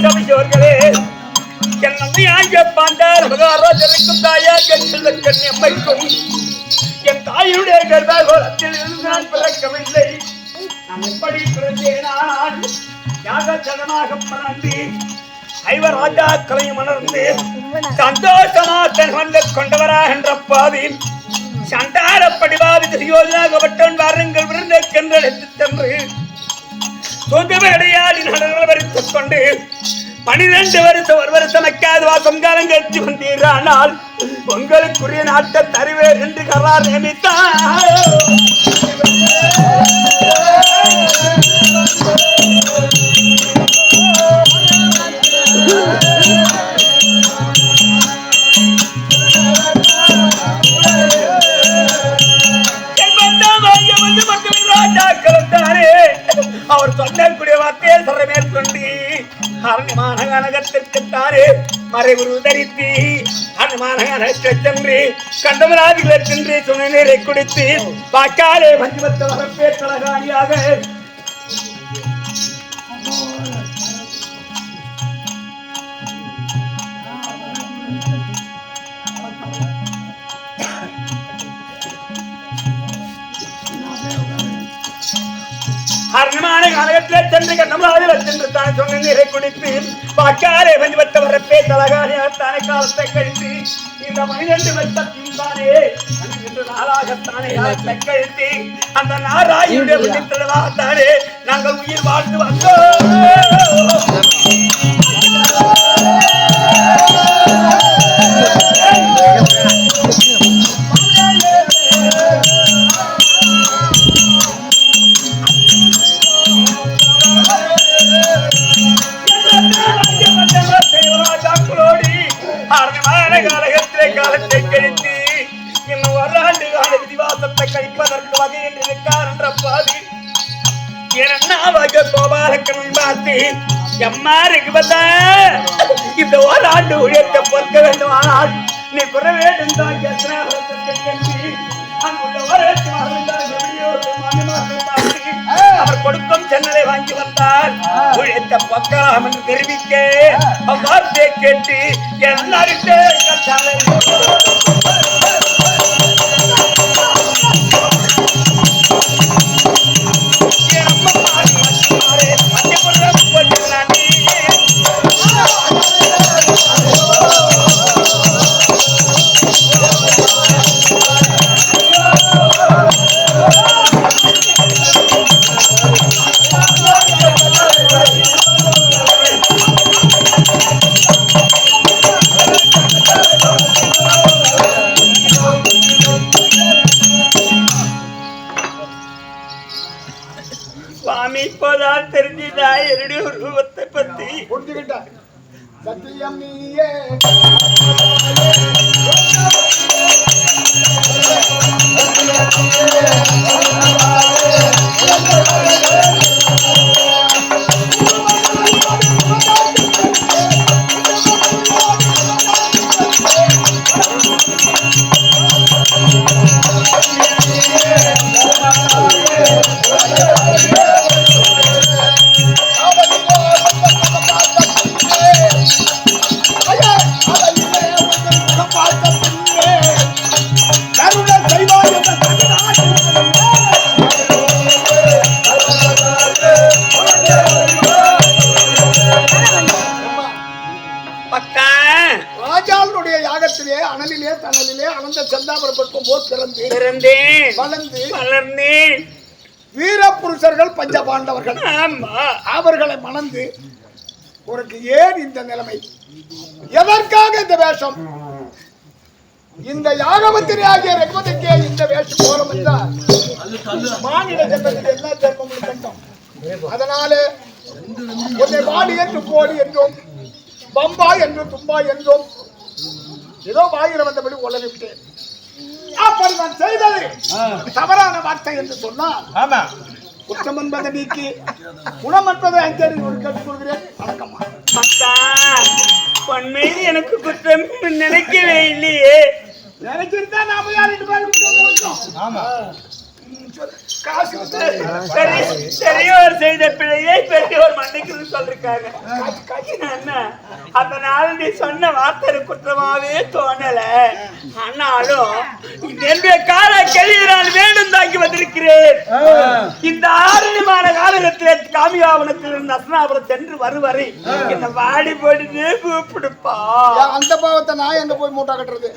சபையோர்களே என் நம்பியாக பாண்டார் மகாராஜனுக்கும் தாயாக கண்ணியம்மைக்கும் என் தாயுடைய கர்ப்பகோலத்தில் இருந்து நான் பிறக்கவில்லை. நான் எப்படி பிறந்தேனால் யாக ஜனமாக பிறந்து ஐவராஜாக்களை மணர்ந்து சந்தோஷமா தன் கொண்டவராக என்ற பாதியில் சண்டாரப்படி பாவித்த யோஜனாகப்பட்டவன் வாருங்கள் விருந்தென்று எடுத்து சென்று சொந்தமே அடையாடி நடன வரித்துக் கொண்டு 12 வருஷம் ஒரு வருஷம் வைக்காது வாசம் காலம் கழித்து வந்தீரானால் உங்களுக்குரிய நாட்டை தருவேன் என்று கரார் நியமித்தார். அவர் சொல்லக்கூடிய வார்த்தையை சொல்ல மேற்கொண்டு அரண்மான கனகத்திற்குத்தாரே மறைவுரு தரித்து அரண்மான கனகத்தை சென்று கண்டமராதிகளை சென்று துணை நீரை குடித்து வாக்காலே பஞ்சுபத்த வரப்பே தலகாணியாக அரண்மான காலகட்டத்தில் சென்று கண்ணமாதில் சென்று தான் சொன்ன நீரை குடித்து வாக்காலே பஞ்சுபத்த வரப்பே தலகாணியாக தானே காலத்தை கழித்து இந்த 12 வருஷத்தில் தானே 12 நாளாகத்தானே காலத்தை கழித்து அந்த நாராயுடைய விழித்தலாகத்தானே நாங்கள் உயிர் வாழ்ந்து வந்தோம். காலத்தை கழித்து இன்னும் 1 ஆண்டு கால விதிவாசத்தை கழிப்பதற்கு வகை என்று இருக்கார் என்ற பாதி என்னாவாக கோபாலக்கணன் பார்த்து எம்மா இருக்குபத்தா இந்த 1 ஆண்டு உழைத்த பொறுக்க வேண்டுமானால் நீ பெற வேண்டும் தான் அவர் கொடுக்கும் சென்னலை வாங்கி வந்தார். உழைத்த பக்கலாம் என்று தெரிவிக்க அவ்வார்த்தையை கேட்டு எல்லாருக்கே இப்போதான் தெரிஞ்சுதா என்னுடைய உருவத்தை பத்தி புரிஞ்சுக்கிட்டான். சத்தியம் நீயே வீர புருஷர்கள் பஞ்ச பாண்டவர்கள் அவர்களை மணந்து உனக்கு ஏன் இந்த நிலைமை? எதற்காக இந்த வேஷம்? இந்த யாகவத்திரி ஆகிய ரகுவதிக்கே இந்த வேஷம் போலும் என்றால் மானிட ஜென்மத்தில் என்ன தர்மம் கண்டோம். அதனாலே உன்னை வாடி என்று போடி என்றும் பம்பா என்று தும்பா என்றும் ஏதோ வாயில வந்தபடி உலகி விட்டேன். அப்படி நான் செய்தது தவறான வார்த்தை என்று சொன்னால் குற்றம் என்பதை நீக்கி குணம் என்பதை அங்கேறி கேட்டுக் கொள்கிறேன். வணக்கம்மா. உண்மையில் எனக்கு குற்றம் நினைக்கவே இல்லையே. நினைச்சிருந்தா நாம யாரும் காசு பெரியவர் செய்த பிழையை பெரியவர் மன்னிக்கிறது சொல்லிருக்காங்க. என்ன அதனால நீ சொன்ன வார்த்தை குற்றமாவே தோணல. ஆனாலும் என்னுடைய கால கேள்வி நான் வேண்டும் தாக்கி வந்திருக்கிறேன். இந்த 6 மாத காலகட்டத்திலே காமியாவனத்தில் இருந்து அஸ்னாபுரம் சென்று வருவரை என்ன வாடி போடுது கூப்பிடுப்பா. அந்த பாவத்தை நான் எங்க போய் மூட்டை கட்டுறது?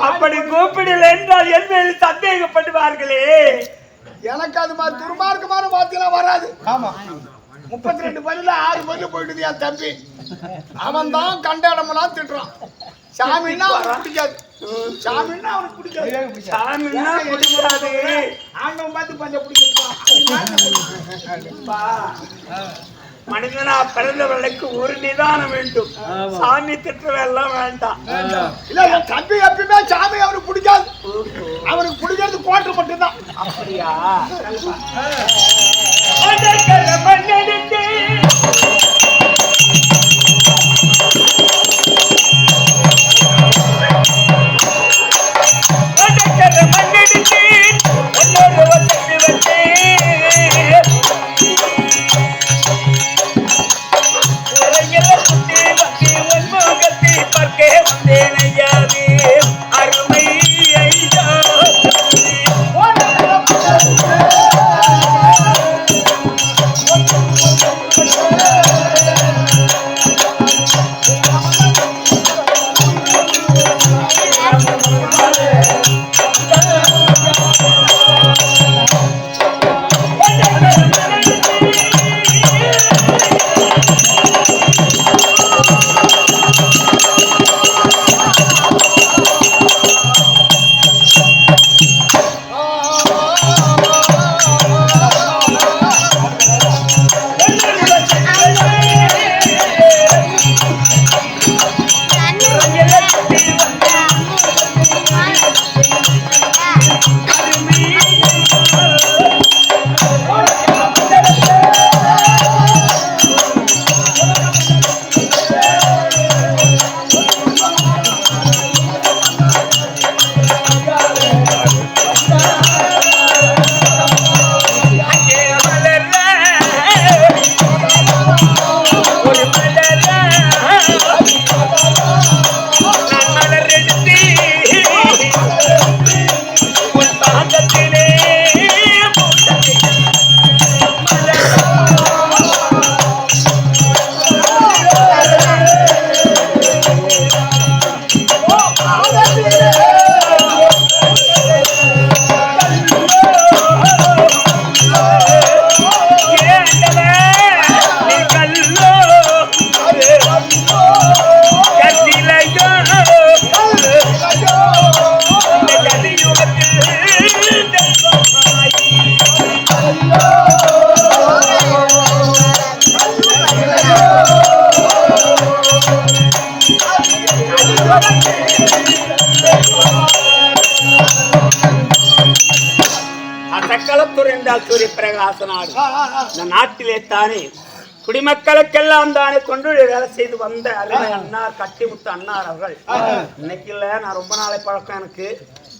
அப்படி கூப்பிடல என்றால் என் மேல் சந்தேகப்படுவார்களே. எனக்கு அது மாதிரி துர்மார்க்கமான வார்த்தையெல்லாம் வராது. ஆமா, 32 பதில 6 பதில போயிடுது என் தம்பி. அவன் தான் கண்ட இடமெல்லாம் திட்டுறான். சாமின்னா அவனுக்கு பிடிக்காது. சாமின்னா அவனுக்கு பிடிக்காது. சாமின்னா பிடிக்காது. ஆண்டவன் பார்த்து பஞ்சம் பிடிக்கும்பா. மனிதனா பிறந்தவர்களுக்கு ஒரு நிதானம் வேண்டும். சாமி திட்டவெல்லாம் வேண்டாம். இல்ல தம்பி எப்பயுமே சாமி அவனுக்கு பிடிக்காது. அவனுக்கு பிடிக்கிறது கோட்டை மட்டும்தான். அப்படியா? அசக்கலத்தூர் என்றால் சூரிய பிரகாச நாடு. இந்த நாட்டிலே தானே குடிமக்களுக்கெல்லாம் தானே கொண்டு வேலை செய்து வந்த அருமை அண்ணார் கட்டிமுத்து அண்ணார் அவர்கள். இன்னைக்கு இல்ல, நான் ரொம்ப நாளை பழக்கம் எனக்கு.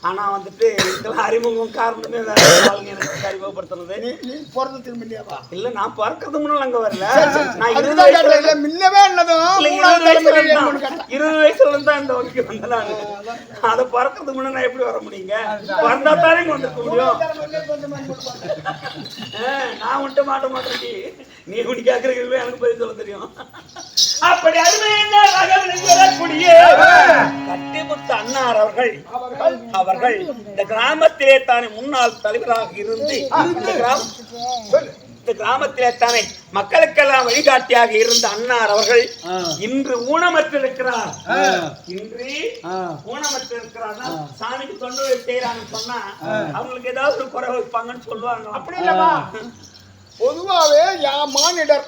ஆனா வந்துட்டு இதெல்லாம் அறிமுகம் காரணமே வேற எனக்கு அறிமுகப்படுத்துறது. இல்ல, நான் பிறக்கிறது முன்னால அங்க வரல. நான் 20 வயசுல இருந்தா இந்த வகைக்கு வந்தேன். அதை பிறக்கிறதுக்கு முன்னாடி நான் எப்படி வர முடியுங்க? பிறந்தா தானே இங்க வந்துருக்க முடியும். நான் மட்டும் மாட்ட மாட்டேன். நீ உனி கேட்கறது எனக்கு பதில் சொல்ல தெரியும். அப்படி அருமையான கட்டிமுத்து அண்ணார் அவர்கள் இந்த கிராமத்திலே தானே முன்னாள் தலைவராக இருந்து இந்த கிராமத்திலே தானே மக்களுக்கெல்லாம் வழிகாட்டியாக இருந்த அண்ணார் அவர்கள் இன்று ஊனமற்றிருக்கிறார். சாமிக்கு தொண்டு செய்யறாங்கன்னு சொன்னா அவங்களுக்கு ஏதாவது ஒரு குறை வைப்பாங்கன்னு சொல்லுவாங்க. அப்படி இல்லவா? பொதுவாவே மானிடர்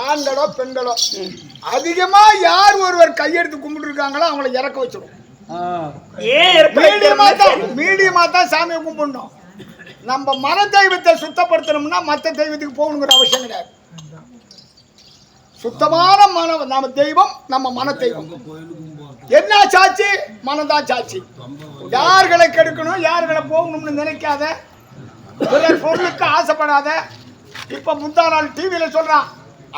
ஆண்களோ பெண்களோ அதிகமா யார் ஒருவர் கையெடுத்து கும்பிட்டு இருக்காங்களோ அவங்களை இறக்க வச்சிடும். மீடியமா தான் சாமியை கும்பிடணும். நம்ம மன தெய்வத்தை சுத்தப்படுத்தணும்னா மற்ற தெய்வத்துக்கு போகணுங்கிற அவசியம் கிடையாது. சுத்தமான நம்ம தெய்வம் நம்ம மன தெய்வம். என்ன சாட்சி? மனதான் சாட்சி. யார்களை கெடுக்கணும் யார்களை போகணும்னு நினைக்காத, பிறர் பொருளுக்கு ஆசைப்படாத. இப்ப முந்தா நாள் டிவியில சொல்றான்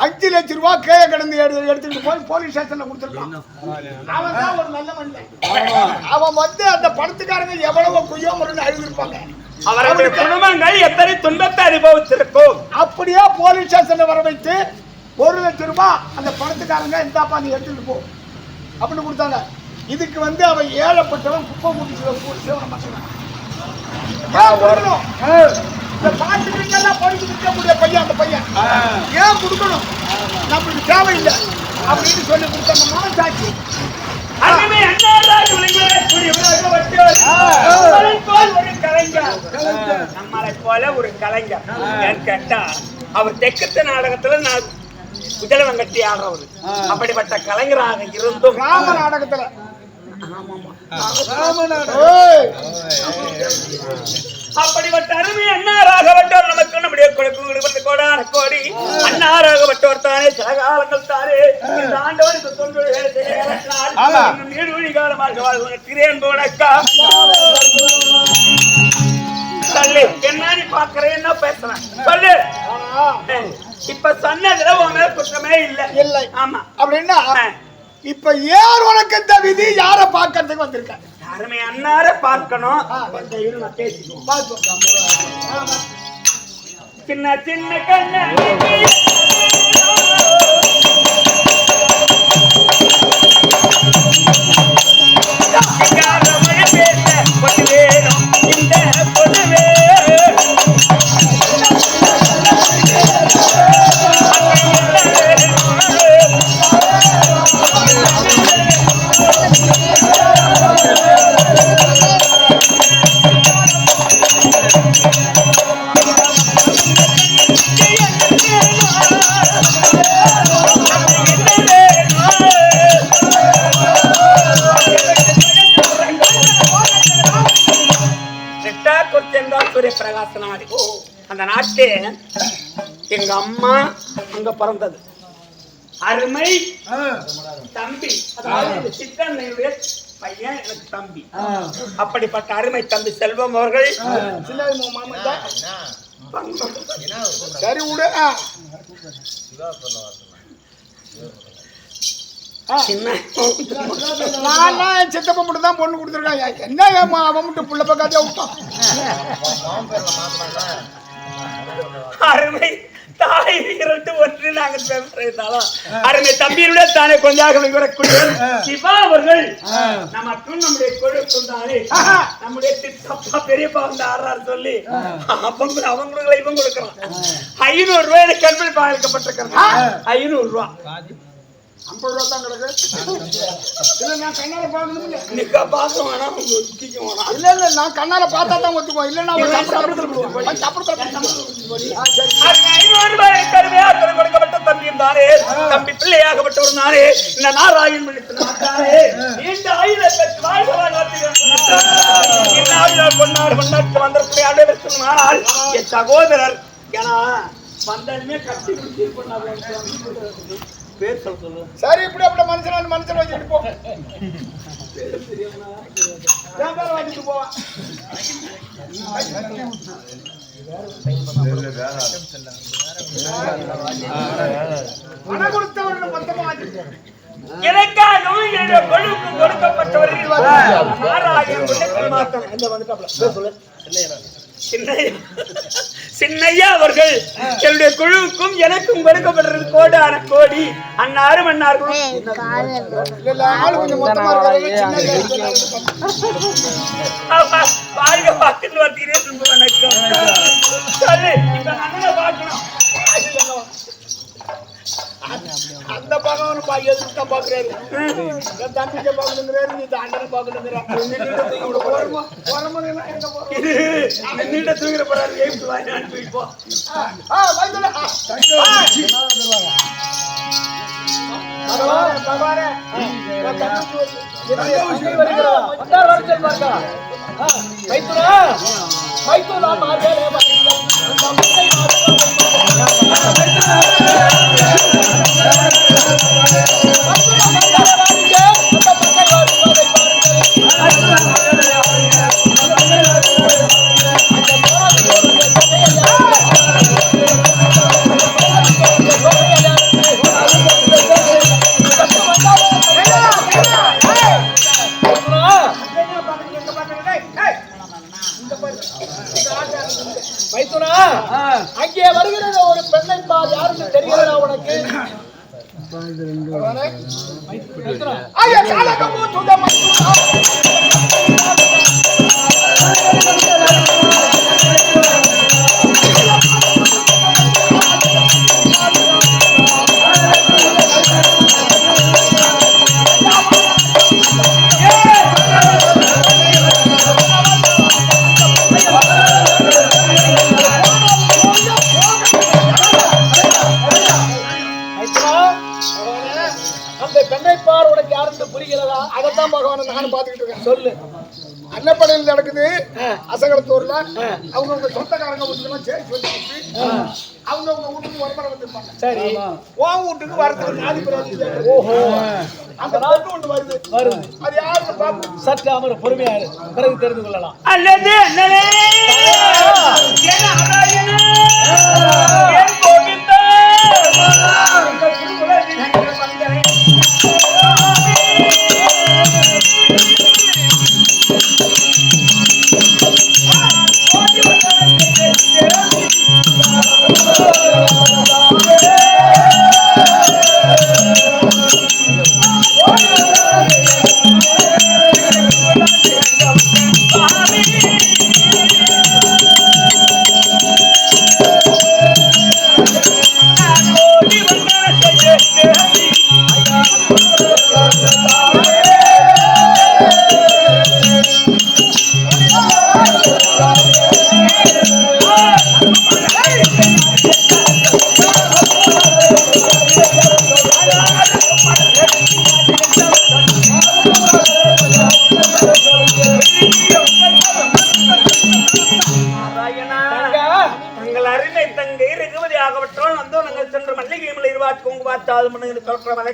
5 லட்சம் ரூபாய் கீழே கிடந்து எடுத்துட்டு போய் போலீஸ் ஸ்டேஷன்ல கொடுத்துருக்கான். அவன் தான் ஒரு நல்ல மனிதன். அவன் வந்து அந்த பணத்துக்காரங்க எவ்வளவு குய்யோமருன்னு அழுதுருப்பாங்க. அவருடைய குடும்பங்கள் எத்தனை துன்பத்தை அனுபவித்திருக்கும். அப்படியே போலீஸ் ஸ்டேஷன்ல வர வைத்து 1 லட்சம் ரூபாய் அந்த பணத்துக்காரங்க இந்தாப்பா நீ எடுத்துட்டு போ அப்படின்னு கொடுத்தாங்க. இதுக்கு வந்து அவன் ஏழப்பட்டவன் குப்பை கூட்டி வரணும். இந்த பாட்டுக்கெல்லாம் படிச்சு நிற்க முடிய பையன் அந்த பையன் ஏன் கொடுக்கணும், நம்மளுக்கு தேவையில்லை அப்படின்னு சொல்லி கொடுத்தாங்க. மனசாட்சி நம்மளை போல ஒரு கலைஞர் கேட்டா அவர் தெக்கத்து நாடகத்துல நான் குஜலவன் கட்டி ஆடுறவர். அப்படிப்பட்ட கலைஞராக இருந்தும் ராம நாடகத்துல அப்படிப்பட்ட அருமை அண்ணாராகப்பட்டவர் நமக்கு நம்முடைய கொடுப்பு கோடான கோடி அண்ணாராகப்பட்டவர் தானே சில காலங்கள் தானே இந்த ஆண்டவருக்கு தொண்டு நீடுவழி காலமாக வாழ்கிறேன் போனக்கா சொல்லு. என்ன நீ பாக்குறேன், என்ன பேசுறேன் சொல்லு. இப்ப சொன்னதுல உன் மேல குற்றமே இல்லை. ஆமா அப்படின்னா இப்ப ஏன் உனக்கு இந்த விதி யார பாக்கிறதுக்கு வந்திருக்க? யாருமே அண்ணார பார்க்கணும். சின்ன சின்ன கண்ண பேச பொண்ணு வேணும் இந்த பொண்ணு பிரகாசனாடி அந்த நாட்டு எங்க அம்மா அங்க பிறந்தது. அருமை தம்பி, அதாவது சித்தன்னையுடைய பையன் எனக்கு தம்பி. அப்படிப்பட்ட அருமை தம்பி செல்வம் அவர்கள் சரி விடு. சித்தப்ப மட்டும் தான் பொண்ணு கொடுத்துருக்காங்க. என்ன அவன் மட்டும் புள்ள பக்காதே விட்டான். அருமை தாய் 2 ஒன்று நாங்கள் பேசுறதாலும் அருமை தம்பியுடைய தானே கொஞ்சாக வரக்கூடிய சிவா அவர்கள் நமக்கும் நம்முடைய கொழுக்கும் தானே நம்முடைய சித்தப்பா பெரியப்பா வந்து ஆறாரு சொல்லி அவங்களுக்கு இவங்க கொடுக்கலாம். 500 ரூபாய் கல்வி பாதிக்கப்பட்டிருக்கிறாங்க. 500 ரூபாய் 50 ரூபா தான் கிடக்கு. இல்ல நான் கண்ணால பாக்கணும். நிக்கா பாக்க வேணாம், ஒத்திக்க வேணாம். இல்ல இல்ல நான் கண்ணால பார்த்தா தான் ஒத்துக்குவோம். இல்லன்னா கொடுக்கப்பட்ட தம்பியும் தானே, தம்பி பிள்ளையாகப்பட்டவர் தானே, இந்த நாராயண் இந்த ஆயுத பெற்று கொண்டாடு கொண்டாட்டு வந்திருக்கிற அனைவருக்கும் ஆனால் என் சகோதரர் ஏன்னா வந்ததுமே கட்டி பிடிச்சி பேர் சொல்ல. சரி இப்படி அப்படி மனுஷன் மனுஷன் வச்சுட்டு போ. வச்சுட்டு போவா பணம் கொடுத்தவர்கள் மொத்தமா வச்சுட்டு எனக்காகவும் என்னுடைய கொழுக்கு கொடுக்கப்பட்டவர்கள் சின்னையா அவர்கள் என்னுடைய குழுவுக்கும் எனக்கும் கொடுக்கப்பட்டது கோடான கோடி அன்னாரும் அன்னார்களும் வாழ்க பார்த்து வந்தீங்க. வணக்கம். சரி இப்ப அண்ணனை பார்க்கணும். அந்த பகவான் எதுக்கு தான் பாக்குறாரு. தம்பிக்க பாக்கணுங்கிறாரு, நீ அண்ணனை பாக்கணுங்கிற தூங்கிற போறாரு. அனுப்பிப்போ மைத்துனா மைத்துனா அங்கே வருகிறது ஒரு பெண்ணை பார், யாருன்னு தெரிகிறதா உனக்கு? ஐயா காலகமோ சுதமத்துனா அந்த பெண்ணை பார், உனக்கு யாருன்னு புரிகிறதா? அதைத்தான் பகவான நானும் பாத்துக்கிட்டு இருக்கேன். சொல்லு. அன்னப்படையில் நடக்குது அசகலத்தூர்ல. அவங்க சொந்தக்காரங்க வீட்டுக்கெல்லாம் சேர்த்து வச்சு அவங்க வீட்டுக்கு வருமானம் வந்திருப்பாங்க. சரி, உன் வீட்டுக்கு வரதுக்கு நாதி பிறகு ஓஹோ, அந்த பொண்ணு ஒண்ணு வருது. அது யாருன்னு பார்ப்போம். சற்று அமர், பொறுமையா இரு, பிறகு தெரிந்து கொள்ளலாம். அல்லது அண்ணலே என் நாராயணா, என் கோவிந்தா, உங்கள் திருக்குறளில் எங்கள் மனிதனை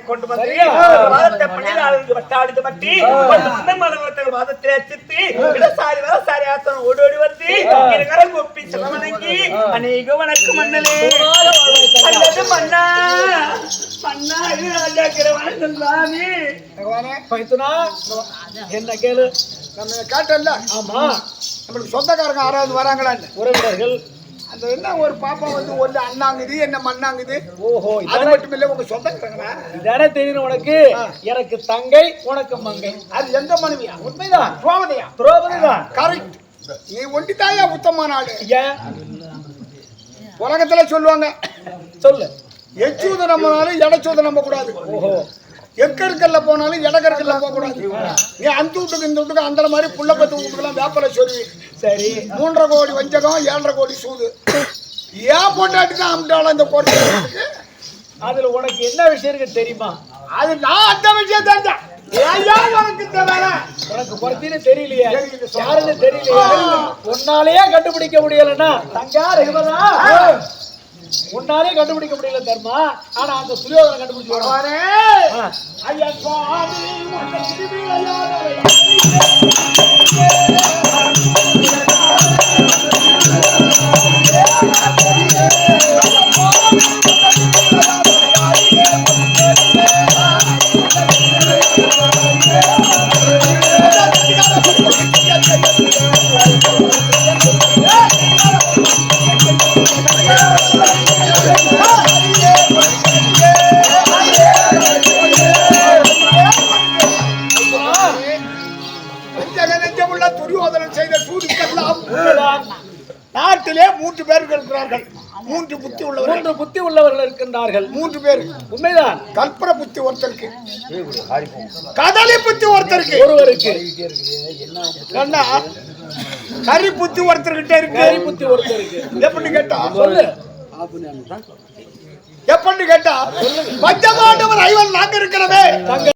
கொண்டு வந்து வாதத்தை பள்ளியாளருக்கு வட்டாடுத்து பற்றி வாதத்தை அச்சித்து இடசாரி வரசாரி ஆத்தன் ஓடோடி வந்து கரல் ஒப்பி செலவணங்கி அநேக வணக்கம் மன்னலே. அல்லது மன்னா மன்னா இது ராஜாக்கிற வணக்கம் சாமி. மைத்துனா என்ன கேளு. நம்ம கேட்டல. ஆமா, நம்மளுக்கு சொந்தக்காரங்க யாராவது வராங்களான்னு உறவினர்கள். அந்த என்ன ஒரு பாப்பா வந்து ஒண்ணு அண்ணாங்குது என்ன மண்ணாங்குது. ஓஹோ, அது மட்டும் இல்ல உங்க சொந்தக்காரங்களா? இதானே தெரியும் உனக்கு. எனக்கு தங்கை, உனக்கு மங்கை. அது எந்த மனைவியா? உண்மைதான், துரோபதியா? துரோபதிதான். கரெக்ட். நீ ஒண்டித்தாயா உத்தமமான ஆளு. ஏன் உலகத்துல சொல்லுவாங்க, சொல்லு. எச்சூத நம்பினாலும் எடச்சூத நம்ப கூடாது. ஓஹோ, எக்கருக்கல்ல போனாலும் எடக்கருக்கல்ல போக கூடாது. நீ அந்த வீட்டுக்கு இந்த வீட்டுக்கு அந்த மாதிரி புள்ள பத்து வீட்டுக்கெல்லாம் வேப்பலை சொல்லி. சரி, 3.5 கோடி வஞ்சகம் 7.5 கோடி சூது. ஏன் பொண்டாட்டி தான் அம்டாலும் இந்த கோடி. அதுல உனக்கு என்ன விஷயம் இருக்கு தெரியுமா? அது நான் அந்த விஷயம் தெரிஞ்சேன். உனக்கு தேவை உனக்கு பொறுத்தின்னு தெரியலையே, யாருன்னு தெரியலையே. உன்னாலேயே கண்டுபிடிக்க முடியலன்னா தங்கா ரகுபதா, உன்னாலே கண்டுபிடிக்க முடியல தர்மா. ஆனா அந்த துரியோதனை கண்டுபிடிச்சு. ஐயா சுவாமி துரியோதனன் செய்த சூதுக்கெல்லாம் நாட்டிலே 3 பேர் இருக்கிறார்கள். 3 புத்தி உள்ளவர்கள். 3 புத்தி உள்ளவர்கள் இருக்கின்றார்கள். 3 பேர். உண்மைதான். கல்பர புத்தி ஒருத்தருக்கு, கதலி புத்தி ஒருத்தருக்கு, ஒருவருக்கு கண்ணா கரி புத்தி ஒருத்தர்கிட்ட இருக்கு. கரி புத்தி ஒருத்தருக்கு. எப்படி கேட்டா சொல்லு. எப்படி கேட்டா பஞ்சபாண்டவர் ஐவன் நாங்க இருக்கிறவே